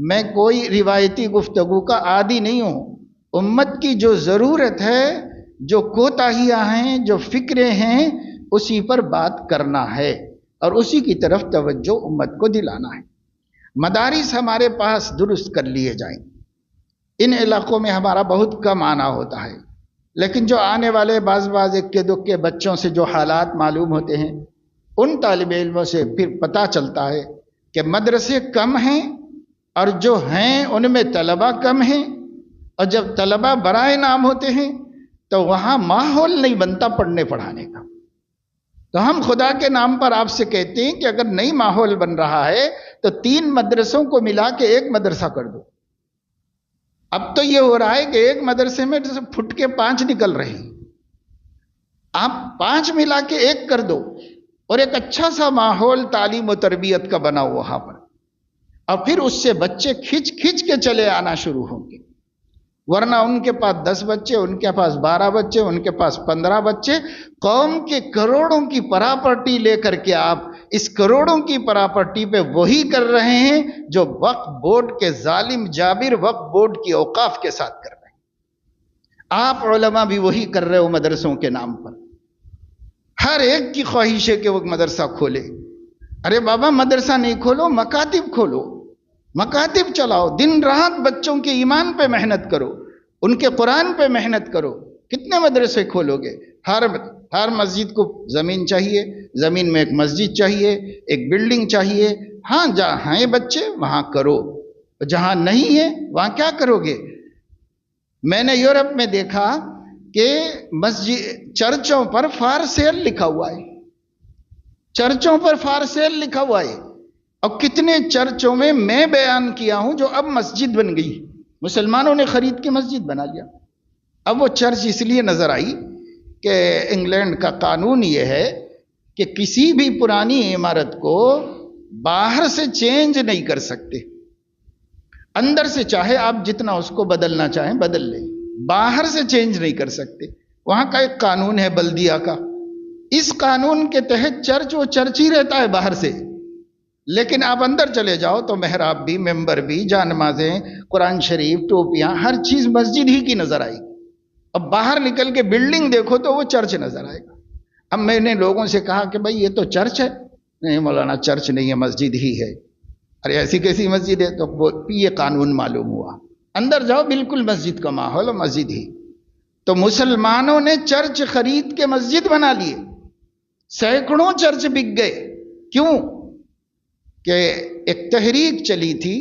میں کوئی روایتی گفتگو کا عادی نہیں ہوں. امت کی جو ضرورت ہے، جو کوتاہیاں ہیں، جو فکریں ہیں، اسی پر بات کرنا ہے اور اسی کی طرف توجہ امت کو دلانا ہے. مدارس ہمارے پاس درست کر لیے جائیں. ان علاقوں میں ہمارا بہت کم آنا ہوتا ہے، لیکن جو آنے والے بعض اکے دکے بچوں سے جو حالات معلوم ہوتے ہیں، ان طالب علموں سے پھر پتہ چلتا ہے کہ مدرسے کم ہیں اور جو ہیں ان میں طلبہ کم ہیں، اور جب طلبہ برائے نام ہوتے ہیں تو وہاں ماحول نہیں بنتا پڑھنے پڑھانے کا. تو ہم خدا کے نام پر آپ سے کہتے ہیں کہ اگر نئی ماحول بن رہا ہے تو 3 مدرسوں کو ملا کے ایک مدرسہ کر دو. اب تو یہ ہو رہا ہے کہ ایک مدرسے میں جیسے پھٹ کے 5 نکل رہے ہیں. آپ 5 ملا کے ایک کر دو اور ایک اچھا سا ماحول تعلیم و تربیت کا بنا وہاں پر، اور پھر اس سے بچے کھچ کھچ کے چلے آنا شروع ہوں گے. ورنہ ان کے پاس 10 بچے، ان کے پاس 12 بچے، ان کے پاس 15 بچے، قوم کے کروڑوں کی پراپرٹی لے کر کے آپ اس کروڑوں کی پراپرٹی پہ وہی کر رہے ہیں جو وقف بورڈ کے ظالم جابر وقف بورڈ کی اوقاف کے ساتھ کر رہے ہیں. آپ علماء بھی وہی کر رہے ہو مدرسوں کے نام پر. ہر ایک کی خواہش ہے کہ وہ مدرسہ کھولے. ارے بابا مدرسہ نہیں کھولو، مکاتب کھولو، مکاتب چلاؤ، دن رات بچوں کے ایمان پہ محنت کرو، ان کے قرآن پہ محنت کرو. کتنے مدرسے کھولو گے؟ ہر مسجد کو زمین چاہیے، زمین میں ایک مسجد چاہیے، ایک بلڈنگ چاہیے. ہاں جہاں ہیں بچے وہاں کرو، جہاں نہیں ہے وہاں کیا کرو گے؟ میں نے یورپ میں دیکھا کہ مسجد چرچوں پر فار سیل لکھا ہوا ہے. چرچوں پر فار سیل لکھا ہوا ہے. اور کتنے چرچوں میں بیان کیا ہوں جو اب مسجد بن گئی، مسلمانوں نے خرید کے مسجد بنا لیا. اب وہ چرچ اس لیے نظر آئی کہ انگلینڈ کا قانون یہ ہے کہ کسی بھی پرانی عمارت کو باہر سے چینج نہیں کر سکتے. اندر سے چاہے آپ جتنا اس کو بدلنا چاہیں بدل لیں، باہر سے چینج نہیں کر سکتے. وہاں کا ایک قانون ہے بلدیہ کا. اس قانون کے تحت چرچ وہ چرچ ہی رہتا ہے باہر سے، لیکن آپ اندر چلے جاؤ تو محراب بھی، ممبر بھی، جا نمازیں، قرآن شریف، ٹوپیاں، ہر چیز مسجد ہی کی نظر آئے گی. اب باہر نکل کے بلڈنگ دیکھو تو وہ چرچ نظر آئے گا. اب میں نے لوگوں سے کہا کہ بھائی یہ تو چرچ ہے. نہیں مولانا چرچ نہیں ہے، مسجد ہی ہے. ارے ایسی کیسی مسجد ہے؟ تو یہ قانون معلوم ہوا. اندر جاؤ بالکل مسجد کا ماحول اور مسجد ہی. تو مسلمانوں نے چرچ خرید کے مسجد بنا لیے. سینکڑوں چرچ بک گئے. کیوں؟ کہ ایک تحریک چلی تھی